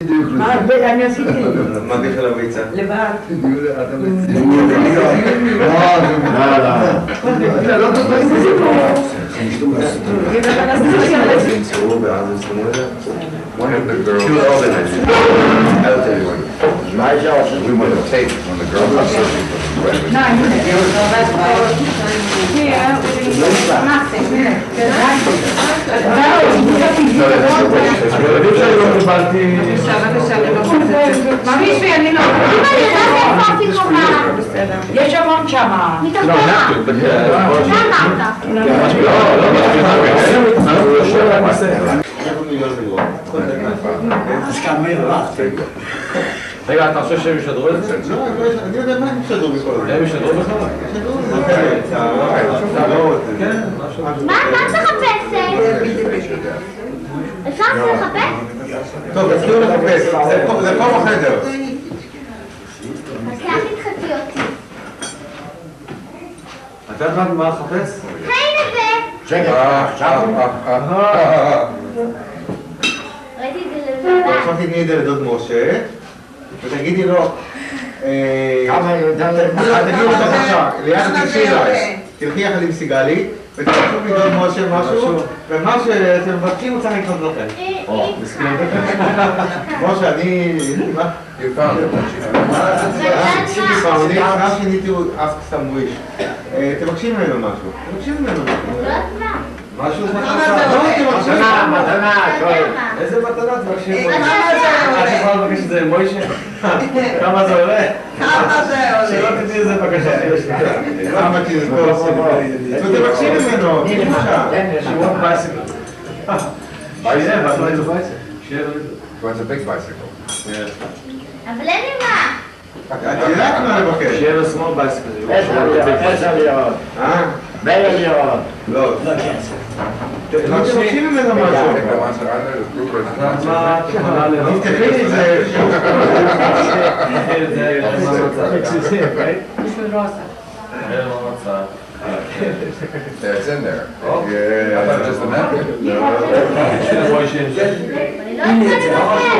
אני עשיתי. מה בכלל הביצה? לבד. לא ימצאו ואז יסתמו את זה? One of the girls, I'll tell you one. We want to take when the girls are searching for some breakfast. יש המון שמה. רגע, אתה חושב שהם ישדרו את זה? לא, אני יודע מה הם ישדרו בכל זה. הם ישדרו בכלל? מה את מחפשת? אפשר לחפש? טוב, תתחילו לחפש. זה פה בחדר. אז לאט תתחכי אותי. אתה יודע מה לחפש? הנה זה! ראיתי את זה לבד. עכשיו תתני את זה לדוד משה ותגידי לו תגידי לו בבקשה, ליד תלכי אליי, תלכי יחד עם סיגלי ותקשו מדוד משה משהו ומה שאתם מבקשים הוא צריך לקנות לכם. משה, אני... מה? now she need to ask some wish. תבקשי ממנו משהו. תבקשי ממנו משהו. משהו מתנה, איזה מתנה תבקשי ממנו? את יכולה לבקש את זה מוישה? כמה זה עולה? כמה זה עולה? שלא תדעי איזה בקשה שיש לך. כמה תבקשי ממנו. שירות בייסיקל. בייסיקל? ואת לא איזה בייסיקל? It's a big bicycle. אבל אין לי מה. את יודעת מה לבקש? שיהיה לו small bicycle. 10 לירות. 100 לירות. לא. תבקשי ממנו משהו. תפתחי לי את זה. It's in there. Yeah. I thought it was just a napkin.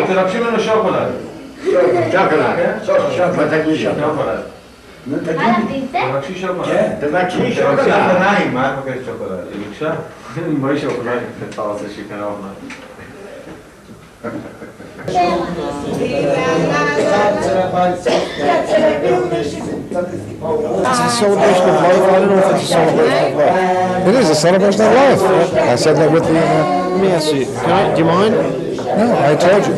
תלבשי ממנו שוקולד. שוקולד. תבקשי שוקולד. כן, תבקשי שוקולד. שוקולד. מה את מבקשת שוקולד? היא ביקשה. מוישה אולי כבר רוצה שיקרה אוכלה. It's a celebration of life. I don't know if it's a celebration of life. It is a celebration of life. I said that with the... let me ask you. Do you mind? No, I told you.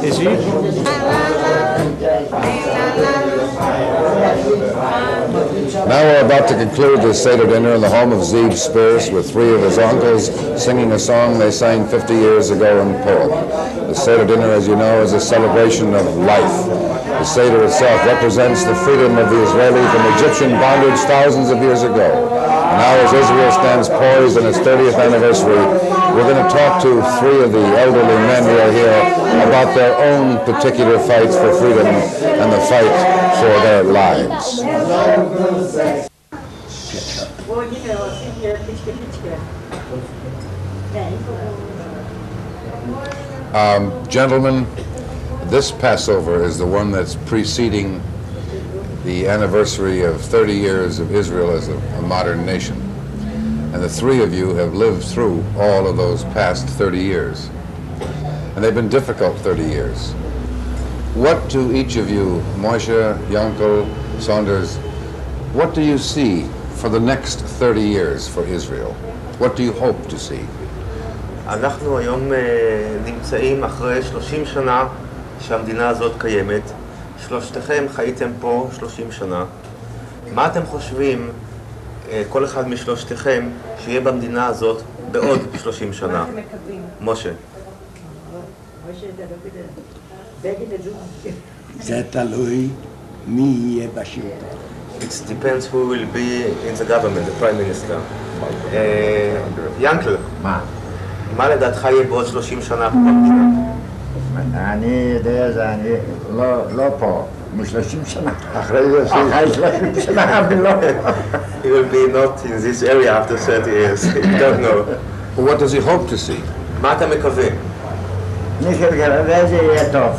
Is he? Now we're about to conclude the Seder dinner in the home of Zeeb Spears with three of his uncles singing a song they sang 50 years ago in Poland. The Seder dinner, as you know, is a celebration of life. The Seder itself represents the freedom of the Israeli from Egyptian bondage thousands of years ago. And now as Israel stands poised on its 30th anniversary, we're going to talk to three of the elderly men who are here about their own particular fights for freedom and the fight for their lives. Gentlemen, this Passover is the one that's preceding the anniversary of 30 years of Israel as a modern nation. And the three of you have lived through all of those past 30 years. And they've been difficult 30 years. What to each of you, Moshe, Yankel, Saunders, what do you see for the next 30 years for Israel? What do you hope to see? אנחנו היום נמצאים אחרי 30 שנה שהמדינה הזאת קיימת. שלושתכם חייתם פה 30 שנה. מה אתם חושבים, כל אחד משלושתכם, שיהיה במדינה הזאת בעוד 30 שנה? מה אתם מקווים? משה. זה תלוי מי יהיה בשלטון. It depends who will be in the government, the prime minister. ינקל. מה? מה לדעתך יהיה בעוד 30 שנה פה במדינה? אני יודע, זה אני לא פה, מ-30 שנה. אחרי 30 שנה אני לא פה. He will be not in this area after 30 years. You don't know. What does he hope to see? מה אתה מקווה? אני מקווה שזה יהיה טוב.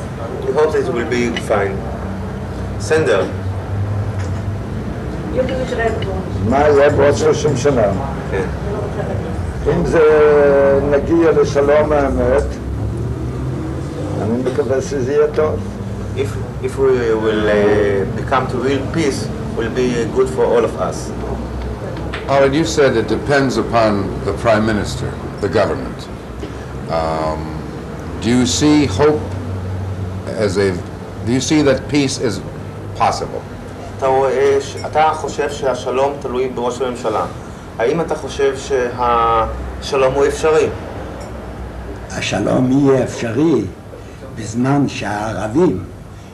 We hope that it will be fine. סנדר. מה יהיה בעוד 30 שנה? כן. אם זה נגיע לשלום האמת, אני מקווה שזה יהיה טוב. If we will become to real peace, will be good for all of us. Howard, you said it depends upon the Prime Minister, the government. Do you see hope do you see that peace is possible? אתה חושב שהשלום תלוי בראש הממשלה. האם אתה חושב שהשלום הוא אפשרי? השלום יהיה אפשרי בזמן שהערבים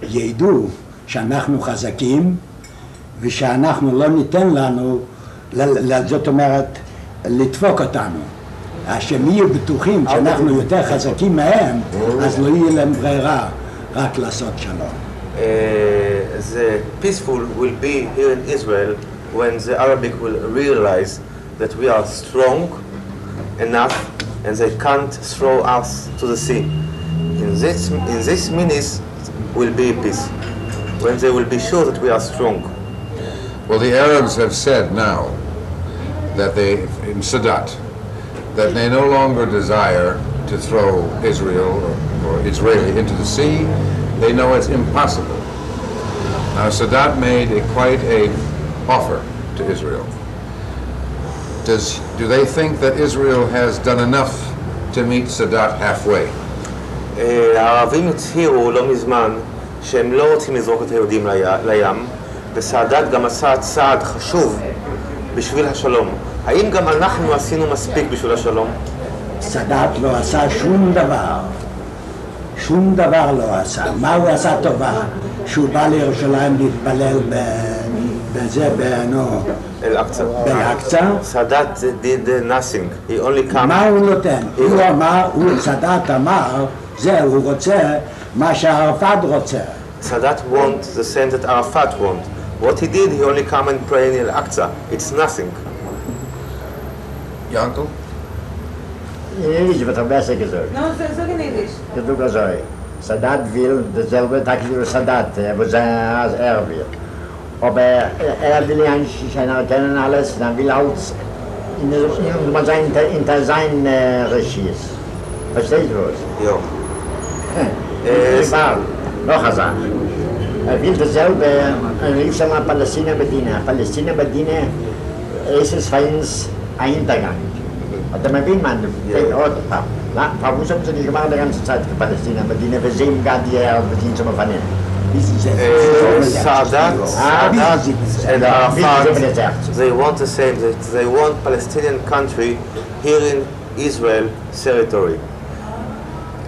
ידעו שאנחנו חזקים ושאנחנו לא ניתן לנו, זאת אומרת, לדפוק אותנו. שהם יהיו בטוחים שאנחנו יותר חזקים מהם, אז לא יהיה להם ברירה רק לעשות שלום. The peaceful will be here in Israel when the Arabic will realize that we are strong enough and they can't throw us to the sea. In this minutes will be peace, when they will be sure that we are strong. Well, the Arabs have said now that in Sadat, that they no longer desire to throw Israel or Israeli into the sea. They know it's impossible. Now, Sadat made quite an offer to Israel. Do they think that Israel has done enough to meet Sadat halfway? הערבים הצהירו לא מזמן שהם לא רוצים לזרוק את היהודים לים, וסאדאת גם עשה צעד חשוב בשביל השלום. האם גם אנחנו עשינו מספיק בשביל השלום? סאדאת לא עשה שום דבר. שום דבר לא עשה. מה הוא עשה טובה? שהוא בא לירושלים להתפלל בזה, באל-אקצא. סאדאת did nothing. He only come... מה הוא נותן? הוא אמר, סאדאת אמר, הוא רוצה מה שערפאת רוצה. Sadat wants the same that Arafat want. What he did, he only come and pray in Al-Aqsa. It's nothing. Yankel? In Yiddish wird am besser gesagt. No, sag in Yiddish. Gedug also. Sadat will dasselbe Tag wie Sadat, wo will. Aber will ja nicht erkennen alles, dann will halt in sein Regies. Verstehst du was? Ja. noch eine Sache. Will dasselbe, rief schon mal Palästina-Bediener. Palästina-Bediener ist es für uns ein Hintergang. Oder man will man, warum haben sie nicht gemacht die ganze Zeit für Palästina-Bediener? Wir sehen gar die Bediener zum Vernehmen. Sadat and Arafat, they want the same, they want Palestinian country here in Israel territory.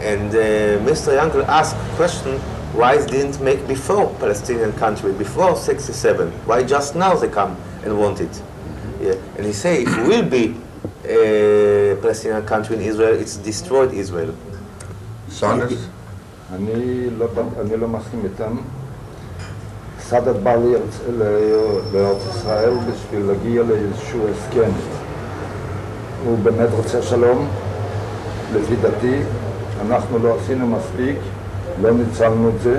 And Mr. Yankel asked a question, why they didn't make before Palestinian country, before 67? Why just now they come and want it? Yeah. And he say, if it will be a Palestinian country in Israel, it's destroyed Israel. Saunders? אני לא מסכים איתם. סאדאת בא לארץ ישראל בשביל להגיע לאיזשהו הסכם. הוא באמת רוצה שלום, לפי דעתי. אנחנו לא עשינו מספיק, לא ניצלנו את זה,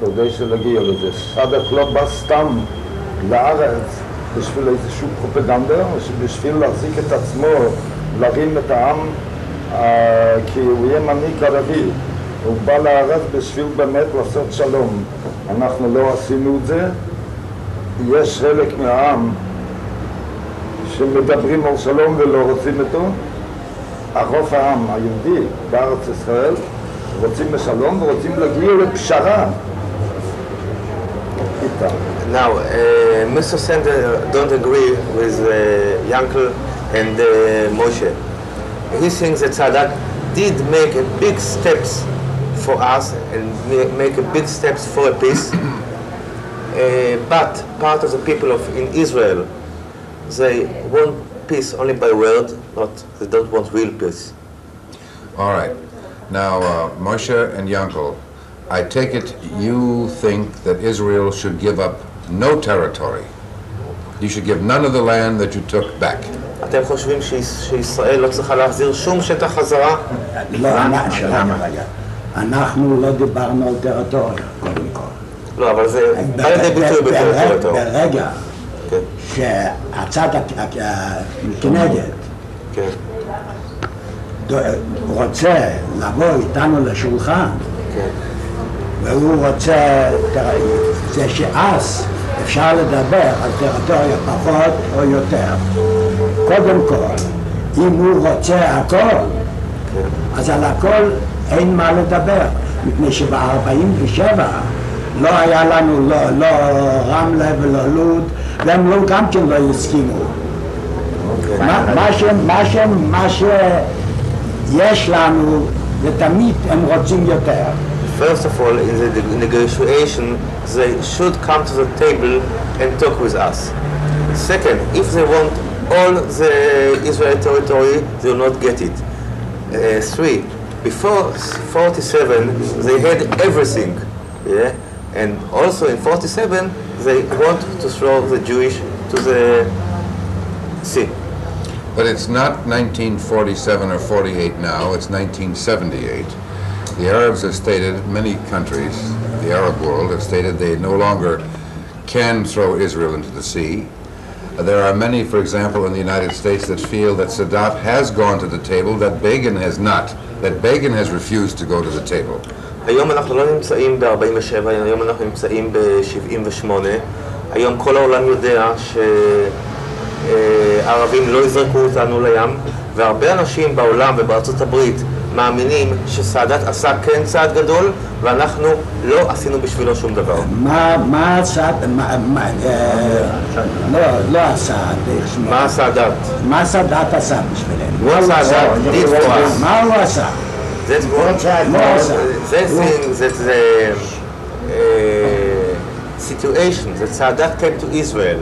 כדי שלהגיע לזה. סאדאת לא בא סתם לארץ בשביל איזשהו פרופגנדה, בשביל להחזיק את עצמו, להרים את העם, כי הוא יהיה מנהיג ערבי. הוא בא לארץ בשביל באמת לעשות שלום. אנחנו לא עשינו את זה. יש חלק מהעם שמדברים על שלום ולא רוצים אותו. הרוב העם היהודי בארץ ישראל רוצים בשלום ורוצים להגיע לפשרה איתם. Now, Mr. Sender don't agree with Yankel and Moshe. He thinks that Sadat did make a big steps for us and make a big steps for a peace, but part of the people in Israel, they want peace only by word, they don't want real peace. All right. Now, Moshe and Yankel, I take it you think that Israel should give up no territory. You should give none of the land that you took back. אתם חושבים שישראל לא צריכה להחזיר שום שטח חזרה? לא, רגע. אנחנו לא דיברנו על טריטוריה, קודם כל. לא, אבל זה בא לידי ביטוי בטריטוריה. ברגע שהצד כנגד רוצה לבוא איתנו לשולחן, והוא רוצה, זה שאז אפשר לדבר על טריטוריה פחות או יותר. קודם כל, אם הוא רוצה הכל, אז על הכל אין מה לדבר, מפני שב-47 לא היה לנו לא רמלה ולא לוד, והם לא גם כן לא הסכימו. מה שיש לנו, ותמיד הם רוצים יותר. First of all, in the negotiation, they should come to the table and talk with us. Second, if they want all the Israeli territory, they will not get it. Three, before 47, they had everything, yeah? And also in 47, they want to throw the Jewish to the sea. But it's not 1947 or 48 now, it's 1978. The Arabs have stated, many countries, the Arab world, have stated they no longer can throw Israel into the sea. There are many, for example, in the United States that feel that Sadat has gone to the table, that Begin has not, that Begin has refused to go to the table. היום אנחנו לא נמצאים ב-47, היום אנחנו נמצאים ב-78. היום כל העולם יודע שהערבים לא יזרקו אותנו לים, והרבה אנשים בעולם ובארצות הברית מאמינים שסאדאת עשה כן צעד גדול, ואנחנו לא עשינו בשבילו שום דבר. מה סאדאת? לא הסאדאת. מה סאדאת? מה סאדאת עשה בשבילנו? מה סאדאת did for us? מה הוא עשה? That's the situation that Sadat came to Israel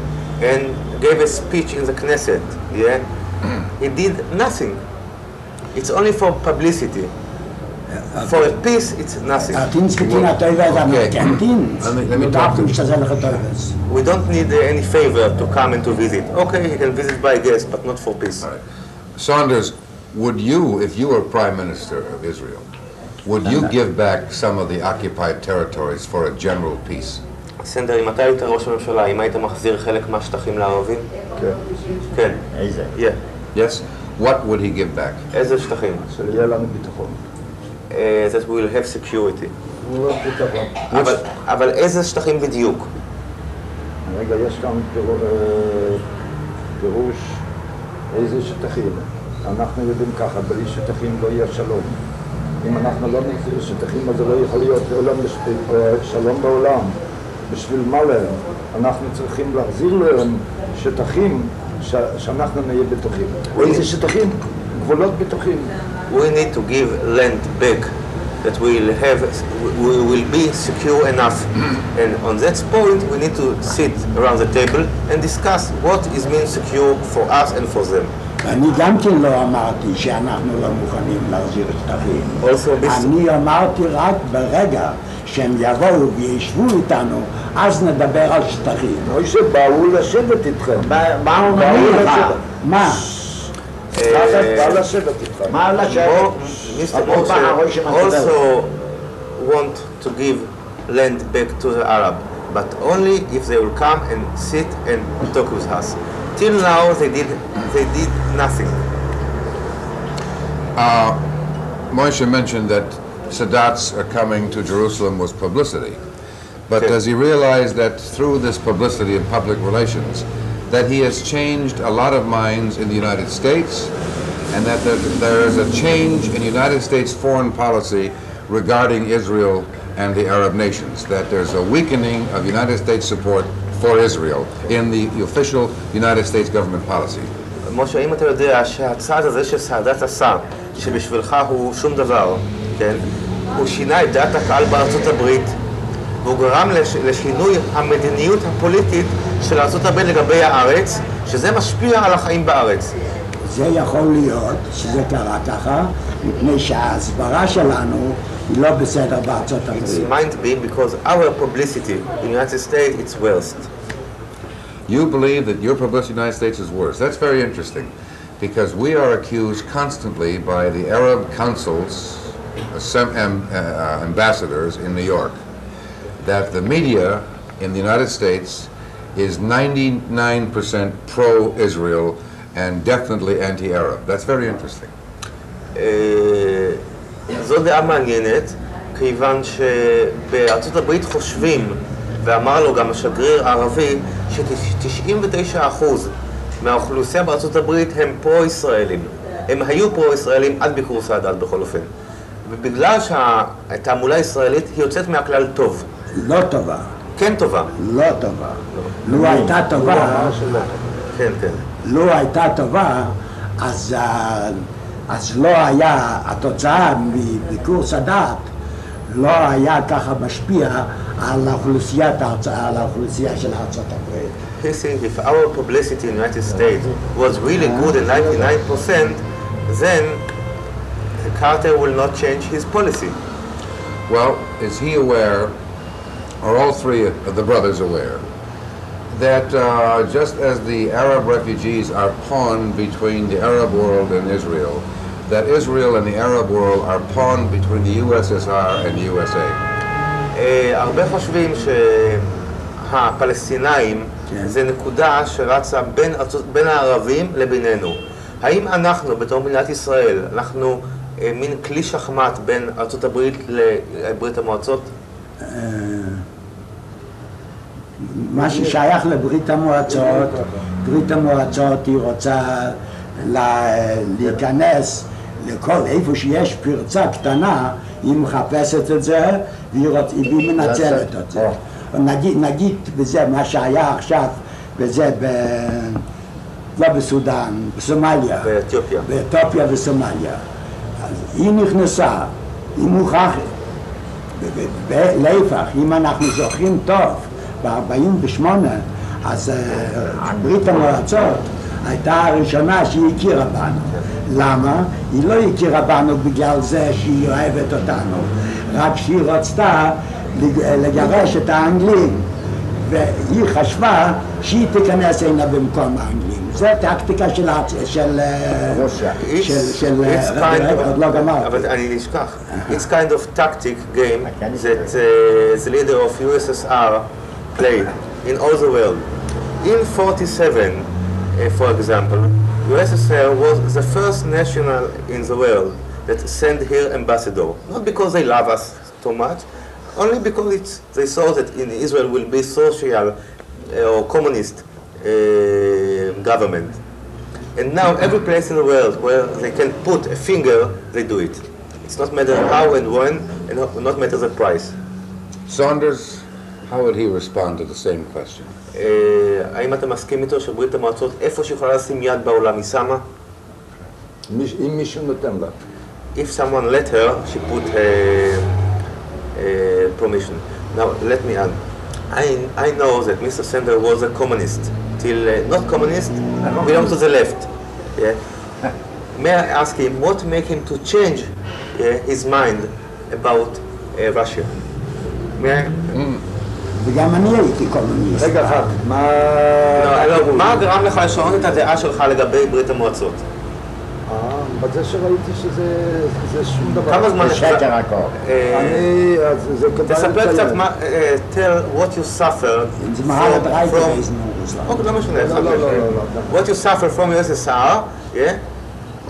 and gave a speech in the Knesset. Yeah, he did nothing. It's only for publicity. For a peace, it's nothing. We don't need any favor to come and to visit. Okay, he can visit by guest, but not for peace. Right. Saunders, would you, if you were Prime Minister of Israel, would you give back some of the occupied territories for a general peace? סנדר, אם אתה היית ראש הממשלה, אם היית מחזיר חלק מהשטחים לערבים? כן. כן. איזה? Yes. What would he give back? איזה שטחים? שיהיה לנו ביטחון. That we will have security. ביטחון. אבל איזה שטחים בדיוק? רגע, יש כאן פירוש איזה שטחים. אנחנו יודעים ככה, בלי שטחים לא יהיה שלום. אם אנחנו לא נחזיר שטחים, אז לא יכול להיות שלום בעולם. בשביל מה להם? אנחנו צריכים להחזיר להם שטחים שאנחנו נהיה בטוחים. איזה שטחים? גבולות בטוחים. We need to give land back that we will be secure enough. And on that point, we need to sit around the table and discuss what is mean secure for us and for them. אני גם כן לא אמרתי שאנחנו לא מוכנים להחזיר שטחים. Also, אני אמרתי רק ברגע שהם יבואו וישבו איתנו, אז נדבר על שטחים. או שבאו לשבת איתכם. באו לך. מה? בא לשבת איתכם. מה לשבת? also want to give land back to the Arab, but only if they will come and sit and talk with us. Till now, they did nothing. Moshe mentioned that Sadat's coming to Jerusalem was publicity. But does he realize that through this publicity and public relations, that he has changed a lot of minds in the United States, and that there is a change in United States foreign policy regarding Israel and the Arab nations, that there's a weakening of United States support for Israel in the official United States government policy? משה, האם אתה יודע שהצעד הזה שסאדאת עשה, שבשבילך הוא שום דבר, כן? הוא שינה את דעת הקהל בארצות הברית, והוא גרם לשינוי המדיניות הפוליטית של ארצות הברית לגבי הארץ, שזה משפיע על החיים בארץ. זה יכול להיות שזה קרה ככה, מפני שההסברה שלנו היא לא בסדר בארצות הברית. It's might be because our publicity in the United States it's worst. You believe that your publicity in the United States is worse. That's very interesting. because we are accused constantly by the Arab consuls, ambassadors in New York, that the media in the United States is 99% pro-Israel and definitely anti-Arab. That's very interesting. זו דעה מעניינת, כיוון שבארצות הברית חושבים, ואמר לו גם השגריר הערבי, ש-99% מהאוכלוסייה בארצות הברית הם פרו-ישראלים. הם היו פרו-ישראלים עד ביקור סאדאת בכל אופן. ובגלל שהתעמולה הישראלית היא יוצאת מהכלל טוב. לא טובה. כן טובה. לא טובה. לו הייתה טובה, כן, כן. לו הייתה טובה, אז לא היה, התוצאה מביקור סאדאת לא היה ככה משפיע על האוכלוסייה של ארצות הברית. He thinks if our publicity in the United States was really good at 99%, then Carter will not change his policy. Well, is he aware, or all three of the brothers aware, that just as the Arab refugees are pawned between the Arab world and Israel, that Israel and the Arab world are pawned between the USSR and the USA? הרבה חושבים שהפלסטינאים זה נקודה שרצה בין הערבים לבינינו. האם אנחנו, בתור מדינת ישראל, אנחנו מין כלי שחמט בין ארצות הברית לברית המועצות? מה ששייך לברית המועצות, ברית המועצות היא רוצה להיכנס לכל איפה שיש פרצה קטנה, היא מחפשת את זה והיא מנצלת את זה. נגיד בזה מה שהיה עכשיו, וזה לא בסודאן, בסומליה. באתיופיה וסומליה. היא נכנסה, היא מוכחת. להפך, אם אנחנו זוכרים טוב, ב-48, אז ברית המועצות הייתה הראשונה שהיא הכירה בנו. למה? היא לא הכירה בנו בגלל זה שהיא אוהבת אותנו, רק שהיא רצתה לגרש את האנגלים, והיא חשבה שהיא תיכנס הנה במקום האנגלים. זו טקטיקה של עוד לא גמר. אבל אני נשכח. It's kind of tactic game that the leader of USSR played in all the world. In 47, for example, USSR was the first national in the world that sent here ambassador. Not because they love us too much, only because they saw that in Israel will be social or communist government. And now every place in the world where they can put a finger, they do it. It's not matter how and when, and not matter the price. Saunders, how would he respond to the same question? האם אתה מסכים איתו שברית המועצות איפה שיכולה לשים יד בעולם היא שמה? אם מישהו נותן לה. If someone let her, she put permission. Now let me add. I know that Mr. Sender was a communist. Till not communist, belong to the left. Yeah. May I ask him what made him to change his mind about Russia? May I? וגם אני הייתי קומוניסט. רגע אחד, מה גרם לך לשנות את הדעה שלך לגבי ברית המועצות? בזה שראיתי שזה שום דבר. כמה זמן שקר הכל. תספר קצת מה, tell what you suffer זה מהל את ראיתי באיזנו. לא משנה, what you suffer from USSR, yeah,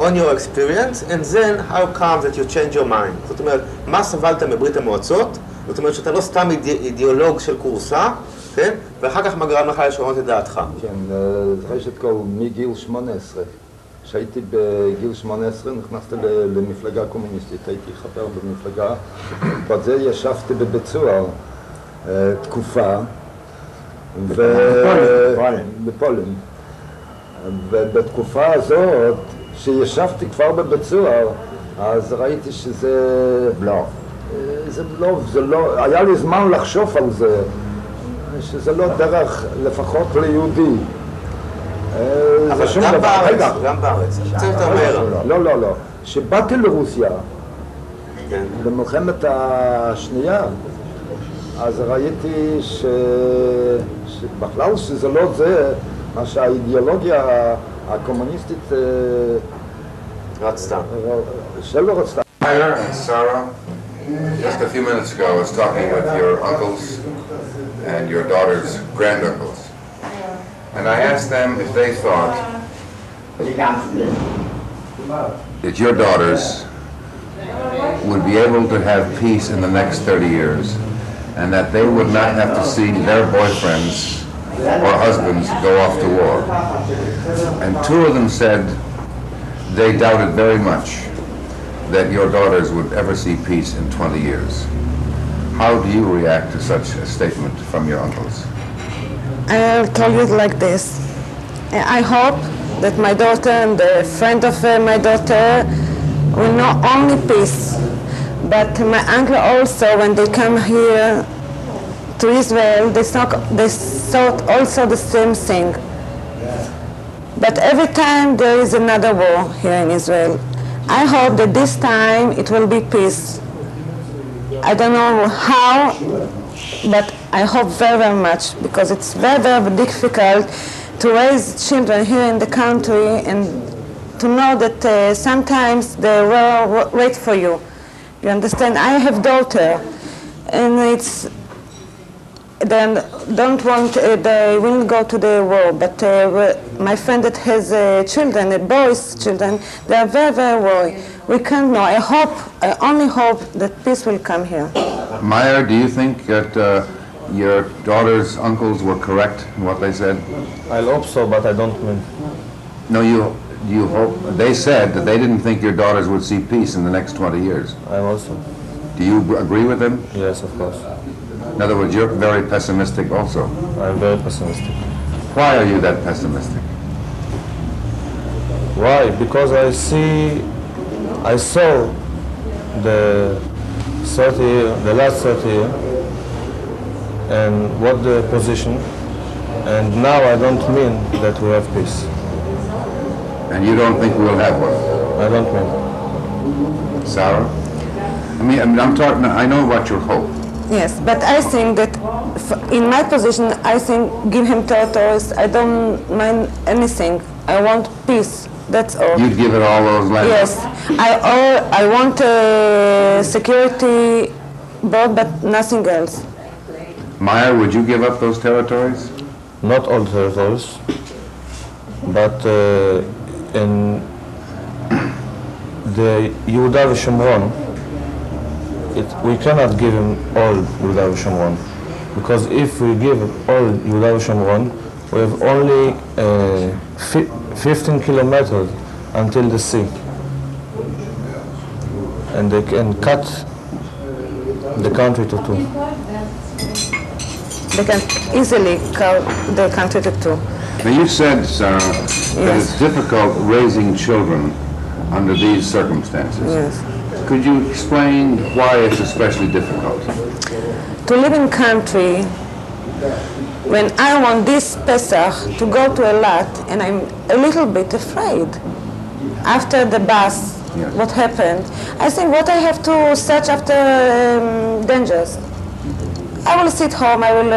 on your experience, and then how come that you change your mind. זאת אומרת, מה סבלת מברית המועצות? זאת אומרת שאתה לא סתם אידיאולוג של קורסה, כן? ואחר כך מה גרם לך לשנות את דעתך. כן, ראשית כל, מגיל 18. כשהייתי בגיל 18 נכנסתי למפלגה קומוניסטית, הייתי חבר במפלגה, בזה ישבתי בבית סוהר תקופה, בפולין. ובתקופה הזאת, שישבתי כבר בבית סוהר, אז ראיתי שזה בלוף. זה בלוף, זה לא, היה לי זמן לחשוב על זה, שזה לא דרך לפחות ליהודי. אבל גם בארץ, גם בארץ. לא. כשבאתי לרוסיה, במלחמת השנייה, אז ראיתי שבכלל שזה לא זה, מה שהאידיאולוגיה הקומוניסטית רצתה. שלא רצתה. Meyer and Sarah, just a few minutes ago I was talking with your uncles and your daughter's granduncles. And I asked them if they thought that your daughters would be able to have peace in the next 30 years and that they would not have to see their boyfriends or husbands go off to war. And two of them said they doubted very much that your daughters would ever see peace in 20 years. How do you react to such a statement from your uncles? I'll tell you like this. I hope that my daughter and the friend of my daughter will know only peace. But my uncle also, when they come here to Israel, they thought also the same thing. But every time there is another war here in Israel. I hope that this time it will be peace. I don't know how, but I hope very, very much, because it's very, very difficult to raise children here in the country and to know that sometimes they will wait for you. You understand? I have daughter, and they don't want, they will go to the war, but my friend that has children, boys children, they are very, very worried. We can't know. I only hope that peace will come here. Meyer, do you think that your daughter's uncles were correct in what they said? I hope so, but I don't mean. No, you hope. They said that they didn't think your daughters would see peace in the next 20 years. I also. Do you agree with them? Yes, of course. In other words, you're very pessimistic also. I'm very pessimistic. Why are you that pessimistic? Why? Because I saw the last 30 years, and what the position, and now I don't mean that we have peace. And you don't think we'll have one? I don't mean. Sarah? I'm talking, I know about your hope. Yes, but I think that in my position, I think give him territories. I don't mind anything. I want peace. That's all. You'd give it all those lands? Yes, I want security, but nothing else. Meyer, would you give up those territories? Not all territories, but in the Yehuda v'Shomron, we cannot give him all Yehuda v'Shomron, because if we give all Yehuda v'Shomron, we have only 15 kilometers until the sea, and they can cut the country to two. They can easily cut the country to two. Now you said, Sarah, that it's difficult raising children under these circumstances. Yes. Could you explain why it's especially difficult? To live in country, when I want this Pesach to go to Eilat, and I'm a little bit afraid. After the bus, what happened? I think what I have to search after dangers. I will sit home, I will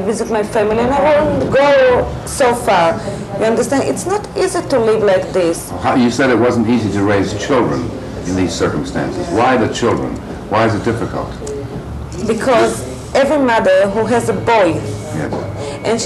visit my family, and I won't go so far. You understand? It's not easy to live like this. You said it wasn't easy to raise children in these circumstances. Why the children? Why is it difficult? Because every mother who has a boy, Yes. and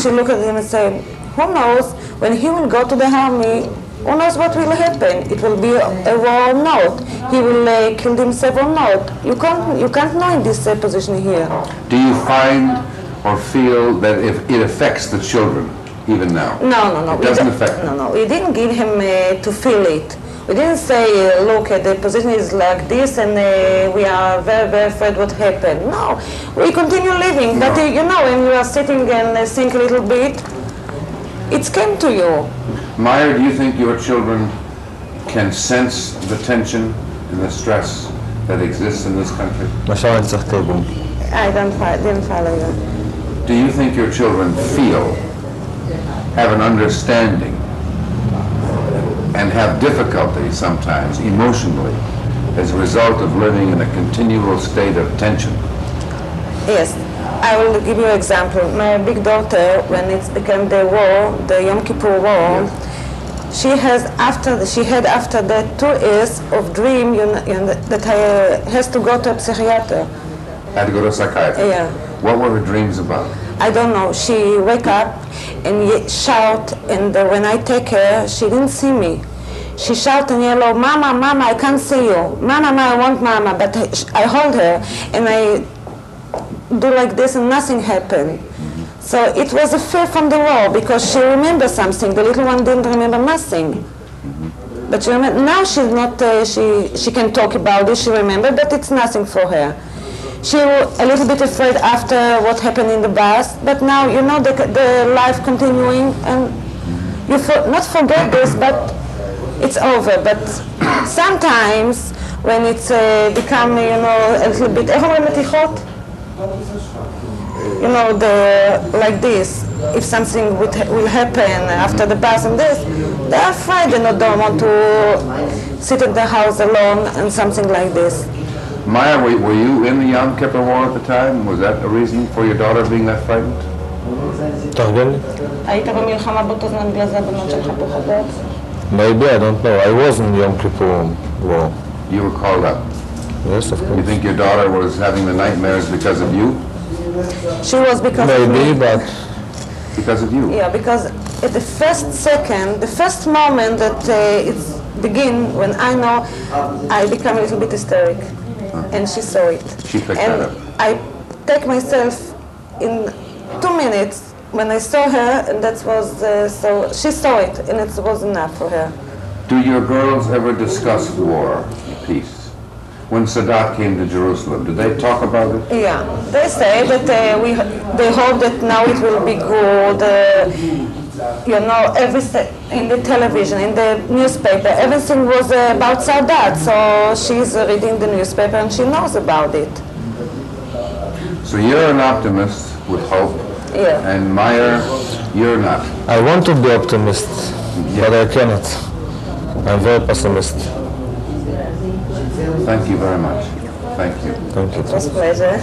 she looked at him and said, who knows, when he will go to the army, who knows what will happen? It will be a war or not. He will kill himself or not. You can't know in this position here. Do you find or feel that if it affects the children even now? No. It doesn't affect them? No. We didn't give him to feel it. We didn't say, look, the position is like this and we are very, very afraid what happened. No, we continue living. But when you are sitting and think a little bit, it came to you. Meyer, do you think your children can sense the tension and the stress that exists in this country? I didn't follow you. Do you think your children have an understanding and have difficulty sometimes emotionally as a result of living in a continual state of tension? Yes, I will give you an example. My big daughter, when it became the war, the Yom Kippur War, she had after that 2 years of dream that I has to go to a psychiatrist. Had to go to a psychiatrist? Yeah. What were her dreams about? I don't know. She wake up and shout, and when I take her, she didn't see me. She shout and yell, "Mama, Mama, I can't see you. Mama, Mama, I want Mama." But I hold her and I do like this and nothing happened. So it was a fear from the war because she remembers something. The little one didn't remember nothing. But she now she's not, she can talk about it, she remembers, but it's nothing for her. She was a little bit afraid after what happened in the bus, but now you know the life continuing and you not forget this, but it's over. But sometimes when it's become, you know, a little bit, you know, like this, if something will happen after the bus and this, they're afraid and don't want to sit in the house alone and something like this. Maya, were you in the Yom Kippur War at the time? Was that a reason for your daughter being that frightened? Maybe, I don't know. I was in Yom Kippur War. You were called up? Yes, of course. You think your daughter was having the nightmares because of you? She was because of me. Maybe, but... Because of you? Yeah, because at the first second, the first moment that it's begin, when I know, I become a little bit hysteric. And she saw it. She picked that up. I take myself in 2 minutes when I saw her, and that was so she saw it, and it was enough for her. Do your girls ever discuss war, peace? When Sadat came to Jerusalem, did they talk about it? Yeah, they say that they hope that now it will be good. You know, in the television, in the newspaper, everything was about Sadat. So she's reading the newspaper and she knows about it. So you're an optimist with hope, Yeah. and Meyer, you're not. I want to be optimist, but I cannot. I'm very pessimist. Thank you very much. Thank you. Thank you. It was a pleasure.